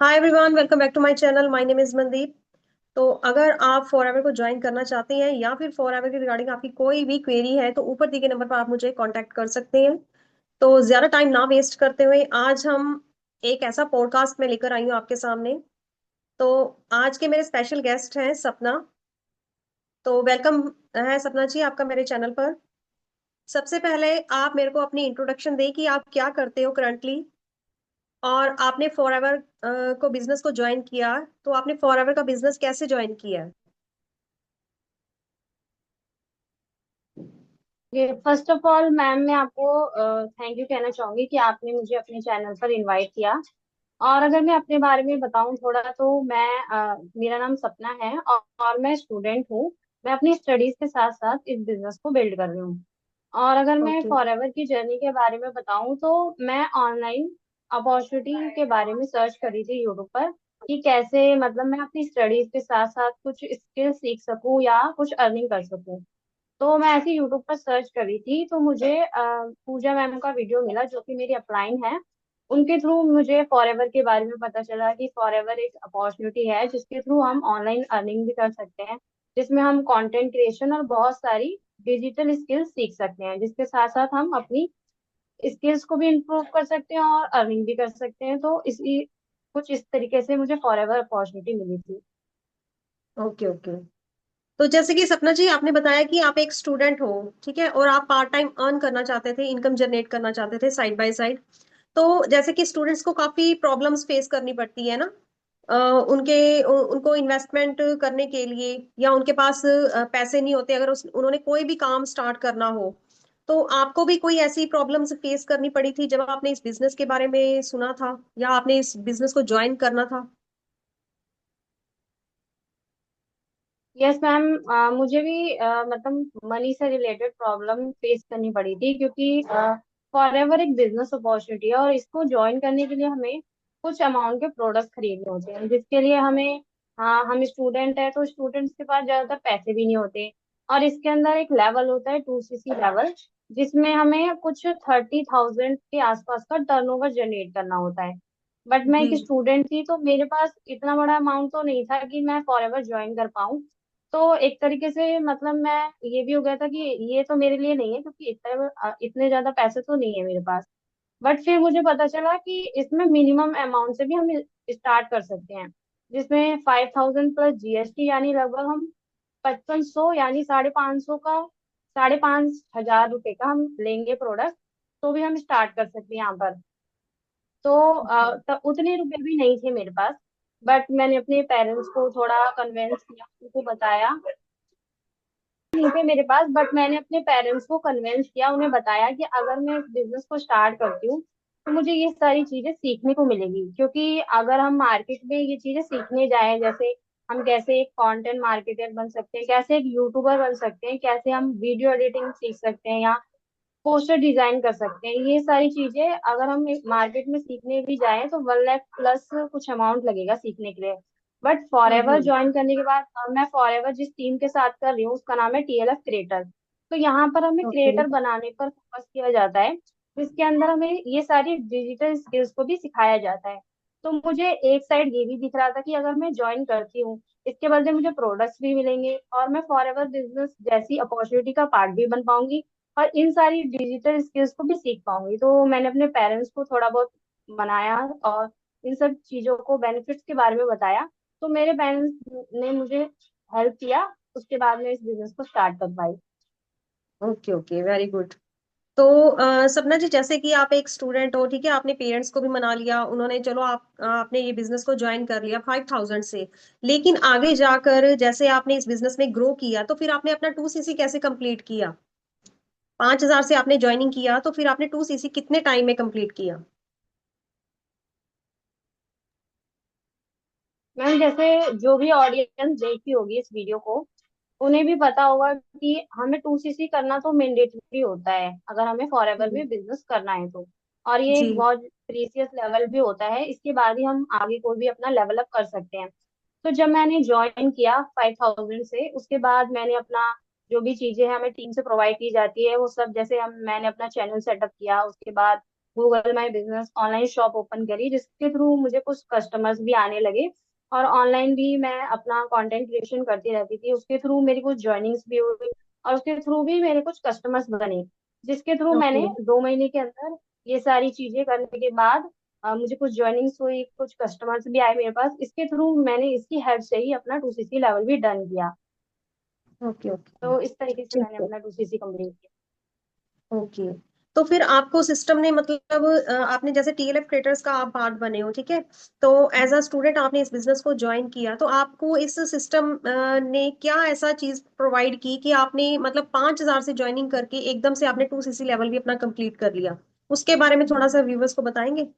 Hi everyone, welcome back to my channel. My name is Mandeep. तो अगर आप forever को ज्वाइन करना चाहते हैं या फिर फॉरएवर के रिगार्डिंग आपकी कोई भी क्वेरी है तो ऊपर दिए गए नंबर पर आप मुझे कांटेक्ट कर सकते हैं। तो ज्यादा टाइम ना वेस्ट करते हुए आज हम एक ऐसा पॉडकास्ट में लेकर आई हूँ आपके सामने। तो आज के मेरे स्पेशल गेस्ट हैं सपना। तो वेलकम है सपना जी आपका मेरे चैनल पर। सबसे पहले आप मेरे को अपनी इंट्रोडक्शन दें कि आप क्या करते हो करंटली, और आपने फॉरएवर को बिजनेस को ज्वाइन किया, तो आपने फॉरएवर का बिजनेस कैसे ज्वाइन किया है? ये फर्स्ट ऑफ ऑल मैम, मैं आपको थैंक यू कहना चाहूंगी कि आपने मुझे अपने चैनल पर इनवाइट किया। और अगर मैं अपने बारे में बताऊं थोड़ा, तो मेरा नाम सपना है और मैं स्टूडेंट हूँ। मैं अपनी स्टडीज के साथ साथ इस बिजनेस को बिल्ड कर रही हूँ। और अगर मैं ओके। फॉरएवर की जर्नी के बारे में बताऊं, तो मैं ऑनलाइन अपॉर्चुनिटी के बारे में सर्च कर रही थी यूट्यूब पर कि कैसे मतलब मैं अपनी स्टडीज के साथ साथ कुछ स्किल सीख सकूं या कुछ अर्निंग कर सकूं। तो मैं ऐसे यूट्यूब पर सर्च करी थी, तो मुझे पूजा मैम का वीडियो मिला जो कि मेरी अपलाइन है। उनके थ्रू मुझे फॉरएवर के बारे में पता चला कि फॉरएवर एक अपॉर्चुनिटी है जिसके थ्रू हम ऑनलाइन अर्निंग भी कर सकते हैं, जिसमें हम कंटेंट क्रिएशन और बहुत सारी डिजिटल स्किल्स सीख सकते हैं, जिसके साथ साथ हम अपनी स्किल्स को भी इम्प्रूव कर सकते हैं और अर्निंग भी कर सकते हैं। तो इसी कुछ इस तरीके से मुझे फॉरएवर अपॉर्चुनिटी मिली थी। ओके। ओके। तो जैसे कि सपना जी आपने बताया कि आप एक स्टूडेंट हो, ठीक है, और आप पार्ट टाइम अर्न करना चाहते थे, इनकम जनरेट करना चाहते थे साइड बाय साइड। तो जैसे कि स्टूडेंट्स को काफी प्रॉब्लम्स फेस करनी पड़ती है ना, उनको इन्वेस्टमेंट करने के लिए, या उनके पास पैसे नहीं होते अगर उन्होंने कोई भी काम स्टार्ट करना हो। तो आपको भी कोई ऐसी प्रॉब्लम्स फेस करनी पड़ी थी जब आपने इस बिजनेस के बारे में सुना था या आपने इस बिजनेस को ज्वाइन करना था? यस मैम, मुझे भी मतलब मनी से रिलेटेड प्रॉब्लम फेस करनी पड़ी थी, क्योंकि फॉरएवर एक बिजनेस अपॉर्चुनिटी है और इसको ज्वाइन करने के लिए हमें कुछ अमाउंट के प्रोडक्ट्स खरीदने होते हैं, जिसके लिए हमें हम स्टूडेंट है तो स्टूडेंट्स के पास ज्यादातर पैसे भी नहीं होते। और इसके अंदर एक लेवल होता है 2CC लेवल, जिसमें हमें कुछ 30,000 के आसपास का टर्नओवर जनरेट करना होता है। बट मैं जी। एक स्टूडेंट थी, तो मेरे पास इतना बड़ा अमाउंट तो नहीं था कि मैं फॉरएवर ज्वाइन कर पाऊँ। तो एक तरीके से मतलब मैं ये भी हो गया था कि ये तो मेरे लिए नहीं है, क्योंकि इतने ज्यादा पैसे तो नहीं है मेरे पास। बट फिर मुझे पता चला कि इसमें मिनिमम अमाउंट से भी हम स्टार्ट कर सकते हैं, जिसमें 5,000 प्लस जीएसटी, यानी लगभग हम 5500 यानी 550 का 5,500 रुपये का हम लेंगे प्रोडक्ट, तो भी हम स्टार्ट कर सकते हैं यहाँ पर। तो उतने रुपए भी नहीं थे मेरे पास। बट मैंने अपने पेरेंट्स को थोड़ा कन्विंस किया, उनको बताया। नहीं थे मेरे पास, बट मैंने अपने पेरेंट्स को कन्विंस किया, उन्हें बताया कि अगर मैं इस बिजनेस को स्टार्ट करती हूँ तो मुझे ये सारी चीजें सीखने को मिलेगी। क्योंकि अगर हम मार्केट में ये चीजें सीखने जाएं, जैसे हम कैसे एक कंटेंट मार्केटर बन सकते हैं, कैसे एक यूट्यूबर बन सकते हैं, कैसे हम वीडियो एडिटिंग सीख सकते हैं या पोस्टर डिजाइन कर सकते हैं, ये सारी चीजें अगर हम मार्केट में सीखने भी जाएं तो 1 लाख प्लस कुछ अमाउंट लगेगा सीखने के लिए। But forever hmm. ज्वाइन करने के बाद मैं फॉरएवर जिस टीम के साथ कर रही हूँ उसका नाम है TLF क्रिएटर। तो यहाँ पर हमें ओके। क्रिएटर बनाने पर फोकस किया जाता है, जिसके अंदर हमें ये सारी डिजिटल स्किल्स को भी सिखाया जाता है। तो मुझे एक साइड ये भी दिख रहा था कि अगर मैं ज्वाइन करती हूँ, इसके बदले मुझे प्रोडक्ट्स भी मिलेंगे और मैं फॉरएवर बिजनेस जैसी अपॉर्चुनिटी का पार्ट भी बन पाऊंगी और इन सारी डिजिटल स्किल्स को भी सीख पाऊंगी। तो मैंने अपने पेरेंट्स को थोड़ा बहुत मनाया और इन सब चीजों को बेनिफिट्स के बारे में बताया। तो मेरे पेरेंट्स ने मुझे हेल्प किया, उसके बाद मैं इस बिजनेस को स्टार्ट कर पाई। ओके। Okay, very good. तो सपना जी, जैसे कि आप एक स्टूडेंट हो, ठीक है, आपने पेरेंट्स को भी मना लिया, उन्होंने चलो आपने ये बिजनेस को ज्वाइन कर लिया 5,000 से। लेकिन आगे जाकर जैसे आपने इस बिजनेस में ग्रो किया तो फिर आपने अपना 2CC कैसे कंप्लीट किया? 5,000 से आपने ज्वाइनिंग किया तो फिर आपने 2CC कितने टाइम में कंप्लीट किया? मैम, जैसे जो भी ऑडियंस देखती होगी इस वीडियो को, उन्हें भी पता होगा कि हमें 2CC करना तो मैंडेटरी होता है अगर हमें फॉरएवर हम्म। में बिजनेस करना है तो। और ये एक जी। बहुत प्रीसियस लेवल भी होता है, इसके बाद ही हम आगे कोई भी अपना लेवल अप कर सकते हैं। तो जब मैंने ज्वाइन किया 5,000 से, उसके बाद मैंने अपना जो भी चीजें हैं हमें टीम से प्रोवाइड की जाती है वो सब, जैसे हम मैंने अपना चैनल सेटअप किया, उसके बाद Google my business online shop open करी, जिसके थ्रू मुझे कुछ कस्टमर्स भी आने लगे। और ऑनलाइन भी मैं अपना कंटेंट क्रिएशन करती रहती थी, उसके थ्रू मेरी कुछ जर्निंग्स भी हुई और उसके थ्रू भी मेरे कुछ कस्टमर्स बने, जिसके थ्रू ओके। मैंने 2 महीने के अंदर ये सारी चीजें करने के बाद मुझे कुछ जर्निंग्स हुई, कुछ कस्टमर्स भी आए मेरे पास, इसके थ्रू मैंने इसकी हेल्प से ही अपना 2CC लेवल भी डन किया। ओके। ओके। तो इस तरीके से ठीक मैंने है। अपना 2CC कंप्लीट किया। ओके। तो फिर आपको सिस्टम ने मतलब आपने जैसे टीएलएफ क्रिएटर्स का आप पार्ट बने हो, ठीक है। तो एज अ स्टूडेंट आपने इस बिजनेस को ज्वाइन किया, तो आपको इस सिस्टम ने क्या ऐसा चीज प्रोवाइड की कि आपने मतलब 5,000 से ज्वाइनिंग करके एकदम से आपने 2CC लेवल भी अपना कंप्लीट कर लिया? उसके बारे में थोड़ा सा व्यूवर्स को बताएंगे।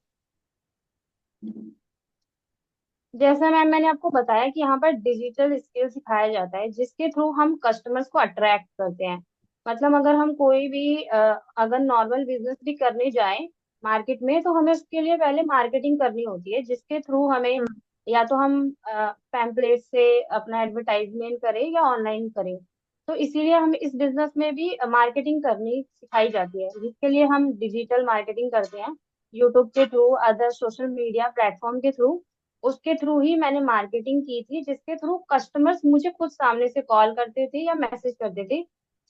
जैसा मैम मैंने आपको बताया कि यहाँ पर डिजिटल स्किल सिखाया जाता है, जिसके थ्रू हम कस्टमर्स को अट्रैक्ट करते हैं। मतलब अगर हम कोई भी अगर नॉर्मल बिजनेस भी करने जाएं मार्केट में, तो हमें उसके लिए पहले मार्केटिंग करनी होती है, जिसके थ्रू हमें हम्म। या तो हम पैम्पलेट से अपना एडवर्टाइजमेंट करें या ऑनलाइन करें। तो इसीलिए हमें इस बिजनेस में भी मार्केटिंग करनी सिखाई जाती है, जिसके लिए हम डिजिटल मार्केटिंग करते हैं, यूट्यूब के through, other social media platform के थ्रू। उसके थ्रू ही मैंने मार्केटिंग की थी, जिसके थ्रू कस्टमर्स मुझे खुद सामने से कॉल करते थे या मैसेज करते थे,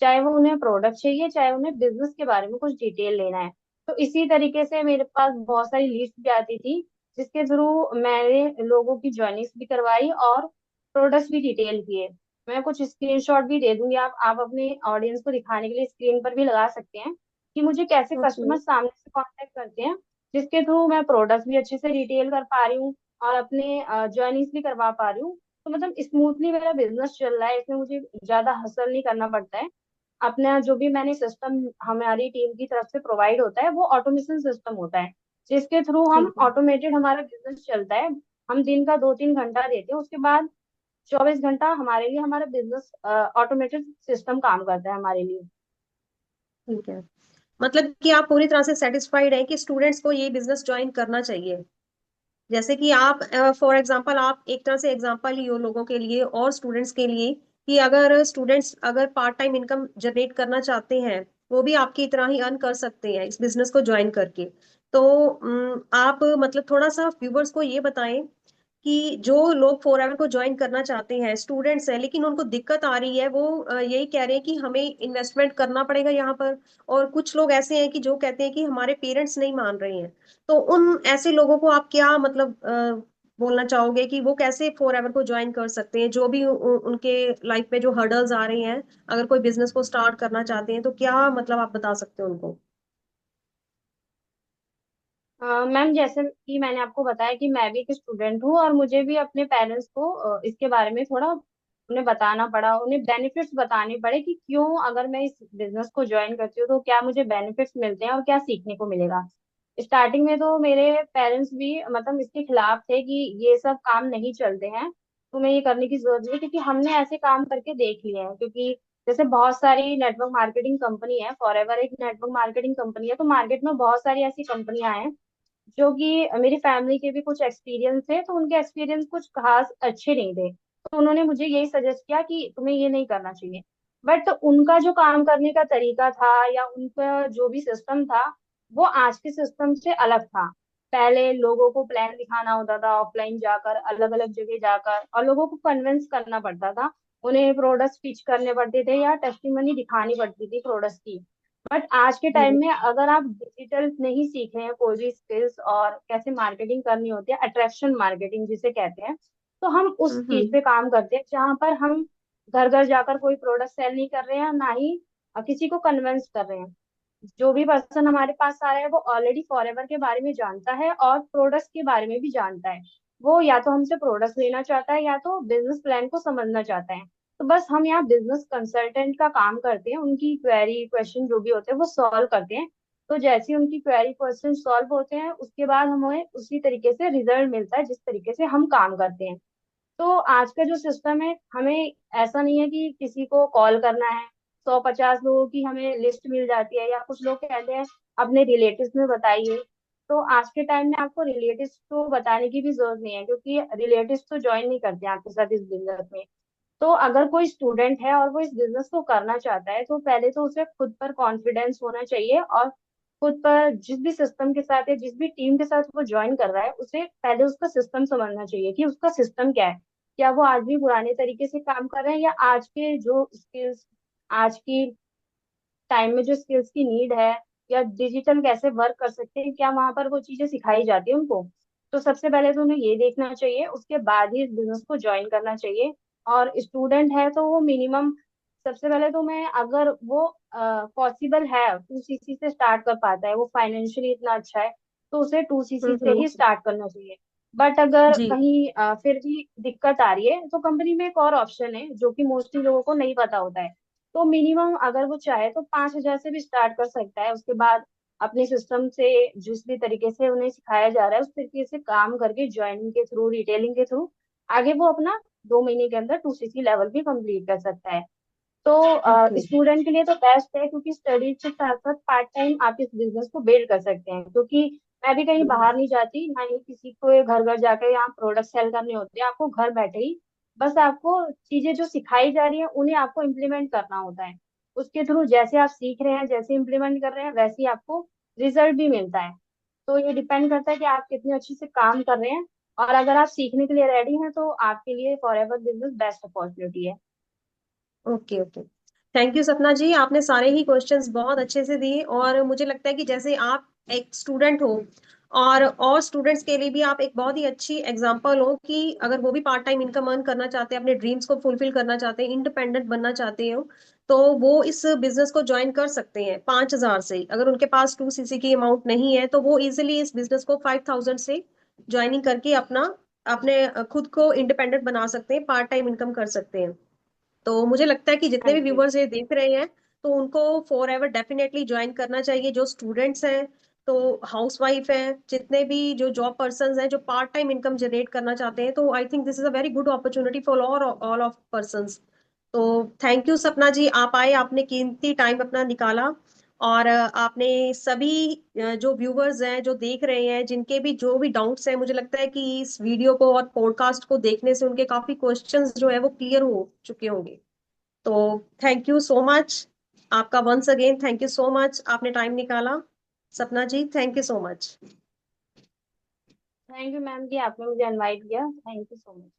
चाहे वो उन्हें प्रोडक्ट चाहिए, चाहे उन्हें बिजनेस के बारे में कुछ डिटेल लेना है। तो इसी तरीके से मेरे पास बहुत सारी लिस्ट भी आती थी, जिसके थ्रू मैंने लोगों की जर्नीस भी करवाई और प्रोडक्ट्स भी डिटेल किए। मैं कुछ स्क्रीनशॉट भी दे दूंगी, आप अपने ऑडियंस को दिखाने के लिए स्क्रीन पर भी लगा सकते हैं कि मुझे कैसे ओके। कस्टमर सामने से कांटेक्ट करते हैं, जिसके थ्रू मैं प्रोडक्ट्स भी अच्छे से डिटेल कर पा रही हूँ और अपने जर्नीस भी करवा पा रही हूँ। तो मतलब स्मूथली मेरा बिजनेस चल रहा है, इसमें मुझे ज्यादा हसल नहीं करना पड़ता है। अपना जो भी मैंने सिस्टम हमारी टीम की तरफ से प्रोवाइड होता है, वो ऑटोमेशन सिस्टम होता है, जिसके थ्रू हम ठीक है। ऑटोमेटेड हमारा बिजनेस चलता है। हम दिन का 2-3 घंटा देते हैं, उसके बाद 24 घंटा हमारे लिए हमारा बिजनेस ऑटोमेटेड सिस्टम काम करता है हमारे लिए। ठीक है। मतलब कि आप पूरी तरह से सेटिस्फाइड हैं कि स्टूडेंट्स को ये बिजनेस ज्वाइन करना चाहिए। जैसे कि आप फॉर एग्जांपल आप एक तरह से एग्जांपल ही हो लोगों के लिए और स्टूडेंट्स के लिए, कि अगर स्टूडेंट्स अगर पार्ट टाइम इनकम जनरेट करना चाहते हैं, वो भी आपकी तरह ही अर्न कर सकते हैं इस बिजनेस को ज्वाइन करके। तो आप मतलब थोड़ा सा व्यूवर्स को ये बताएं कि जो लोग फॉर एवर को ज्वाइन करना चाहते हैं, स्टूडेंट्स हैं लेकिन उनको दिक्कत आ रही है, वो यही कह रहे हैं कि हमें इन्वेस्टमेंट करना पड़ेगा यहाँ पर। और कुछ लोग ऐसे हैं कि जो कहते हैं कि हमारे पेरेंट्स नहीं मान रहे हैं। तो उन ऐसे लोगों को आप क्या मतलब बोलना चाहोगे कि वो कैसे फॉर एवर को ज्वाइन कर सकते हैं, जो भी उनके लाइफ में जो हर्डल्स आ रही हैं, अगर कोई बिजनेस को स्टार्ट करना चाहते हैं तो क्या मतलब आप बता सकते हो उनको? मैम जैसे कि मैंने आपको बताया कि मैं भी एक स्टूडेंट हूँ और मुझे भी अपने पेरेंट्स को इसके बारे में थोड़ा उन्हें बताना पड़ा, उन्हें बेनिफिट्स बताने पड़े कि क्यों अगर मैं इस बिजनेस को ज्वाइन करती हूँ तो क्या मुझे बेनिफिट्स मिलते हैं और क्या सीखने को मिलेगा। स्टार्टिंग में तो मेरे पेरेंट्स भी मतलब इसके खिलाफ थे कि ये सब काम नहीं चलते हैं, तुम्हें ये करने की जरूरत नहीं है, क्योंकि हमने ऐसे काम करके देख लिए हैं। क्योंकि जैसे बहुत सारी नेटवर्क मार्केटिंग कंपनी है, फॉरएवर एक नेटवर्क मार्केटिंग कंपनी है, तो मार्केट में बहुत सारी ऐसी कंपनियां हैं जो कि मेरी फैमिली के भी कुछ एक्सपीरियंस थे, तो उनके एक्सपीरियंस कुछ खास अच्छे नहीं थे, तो उन्होंने मुझे यही सजेस्ट किया कि तुम्हें ये नहीं करना चाहिए। बट उनका जो काम करने का तरीका था या उनका जो भी सिस्टम था, वो आज के सिस्टम से अलग था। पहले लोगों को प्लान दिखाना होता था ऑफलाइन जाकर, अलग अलग जगह जाकर, और लोगों को कन्विंस करना पड़ता था, उन्हें प्रोडक्ट्स पिच करने पड़ते थे या टेस्टिमनी दिखानी पड़ती थी प्रोडक्ट्स की। बट आज के टाइम में अगर आप डिजिटल नहीं सीख रहे हैं कोई भी स्किल्स और कैसे मार्केटिंग करनी होती है, अट्रैक्शन मार्केटिंग जिसे कहते हैं, तो हम उस चीज हम्म। पे काम करते हैं, जहाँ पर हम घर घर जाकर कोई प्रोडक्ट सेल नहीं कर रहे हैं, ना ही किसी को कन्विंस कर रहे हैं। जो भी पर्सन हमारे पास आ रहा है वो ऑलरेडी फॉरएवर के बारे में जानता है और प्रोडक्ट्स के बारे में भी जानता है। वो या तो हमसे प्रोडक्ट्स लेना चाहता है या तो बिजनेस प्लान को समझना चाहता है। तो बस हम यहाँ बिजनेस कंसल्टेंट का काम करते हैं, उनकी क्वेरी क्वेश्चन जो भी होते हैं वो सॉल्व करते हैं। तो जैसे ही उनकी क्वेरी क्वेश्चन सॉल्व होते हैं, उसके बाद हमें उसी तरीके से रिजल्ट मिलता है जिस तरीके से हम काम करते हैं। तो आज का जो सिस्टम है, हमें ऐसा नहीं है कि किसी को कॉल करना है, 150 लोगों की हमें लिस्ट मिल जाती है, या कुछ लोग कहते हैं अपने रिलेटिव्स में बताइए। तो आज के टाइम में आपको रिलेटिव्स को बताने की भी जरूरत नहीं है, क्योंकि रिलेटिव्स तो ज्वाइन नहीं करते हैं आपके साथ इस बिजनेस में। तो अगर कोई स्टूडेंट है और वो इस बिजनेस को करना चाहता है, तो पहले तो उसे खुद पर कॉन्फिडेंस होना चाहिए और खुद पर जिस भी सिस्टम के साथ या जिस भी टीम के साथ वो ज्वाइन कर रहा है, उसे पहले उसका सिस्टम समझना चाहिए कि उसका सिस्टम क्या है। क्या वो आज भी पुराने तरीके से काम कर रहे हैं, या आज के जो स्किल्स, आज की टाइम में जो स्किल्स की नीड है, या डिजिटल कैसे वर्क कर सकते हैं, क्या वहां पर वो चीजें सिखाई जाती है उनको। तो सबसे पहले तो उन्हें ये देखना चाहिए, उसके बाद ही इस बिजनेस को ज्वाइन करना चाहिए। और स्टूडेंट है तो वो मिनिमम, सबसे पहले तो मैं, अगर वो पॉसिबल है 2cc से स्टार्ट कर पाता है, वो फाइनेंशियली इतना अच्छा है, तो उसे 2cc से ही हम्म। स्टार्ट करना चाहिए। बट अगर जी। कहीं फिर भी दिक्कत आ रही है, तो कंपनी में एक और ऑप्शन है जो कि मोस्टली लोगों को नहीं पता होता है। तो मिनिमम अगर वो चाहे तो 5,000 से भी स्टार्ट कर सकता है। उसके बाद अपने सिस्टम से जिस भी तरीके से उन्हें सिखाया जा रहा है, उस तरीके से काम करके ज्वाइनिंग के थ्रू, रिटेलिंग के थ्रू, आगे वो अपना 2 महीने के अंदर 2cc लेवल भी कंप्लीट कर सकता है। तो ओके। स्टूडेंट के लिए तो बेस्ट है, क्योंकि स्टडीज के साथ साथ पार्ट टाइम आप इस बिजनेस को बिल्ड कर सकते हैं। क्योंकि मैं भी कहीं बाहर नहीं जाती, ना ही किसी को घर घर जाकर यहाँ प्रोडक्ट सेल करने होते हैं, आपको घर बैठे ही बस आपको चीजें जो सिखाई जा रही है उन्हें आपको इम्प्लीमेंट करना होता है। उसके थ्रू जैसे आप सीख रहे हैं, जैसे इम्प्लीमेंट कर रहे हैं, वैसे ही आपको रिजल्ट भी मिलता है। तो ये डिपेंड करता है कि आप कितनी अच्छे से काम कर रहे हैं। और अगर आप सीखने के लिए रेडी हैं, तो आपके लिए फॉरएवर बिजनेस बेस्ट अपॉर्चुनिटी है। Okay okay. थैंक यू सपना जी, आपने सारे ही क्वेश्चंस बहुत अच्छे से दिए। और मुझे लगता है कि जैसे आप एक स्टूडेंट हो और स्टूडेंट्स के लिए भी आप एक बहुत ही अच्छी एग्जांपल हो कि अगर वो भी पार्ट टाइम इनकम अर्न करना चाहते हैं, अपने ड्रीम्स को फुलफिल करना चाहते हैं, इंडिपेंडेंट बनना चाहते हो, तो वो इस बिजनेस को ज्वाइन कर सकते हैं 5,000 से। अगर उनके पास 2cc की अमाउंट नहीं है तो वो इजिली इस बिजनेस को 5,000 से ज्वाइनिंग करके अपना अपने खुद को इंडिपेंडेंट बना सकते हैं, पार्ट टाइम इनकम कर सकते हैं। तो मुझे लगता है कि हाँ जितने भी जी। व्यूवर्स ये देख रहे हैं, तो उनको फॉर एवर डेफिनेटली ज्वाइन करना चाहिए। जो स्टूडेंट्स हैं, तो हाउस वाइफ है, जितने भी जो जॉब पर्सन हैं जो पार्ट टाइम इनकम जनरेट करना चाहते हैं, तो I think this is a very good opportunity for all of persons. तो थैंक यू सपना जी, आप आए, आपने कीमती टाइम अपना निकाला। और आपने सभी जो व्यूवर्स हैं जो देख रहे हैं, जिनके भी जो भी डाउट्स हैं, मुझे लगता है कि इस वीडियो को और पॉडकास्ट को देखने से उनके काफी क्वेश्चंस जो है वो क्लियर हो चुके होंगे। तो थैंक यू सो मच आपका, once again thank you so much, आपने टाइम निकाला। Sapna ji, thank you so much. Thank you ma'am कि आपने मुझे इनवाइट किया। Thank you so much.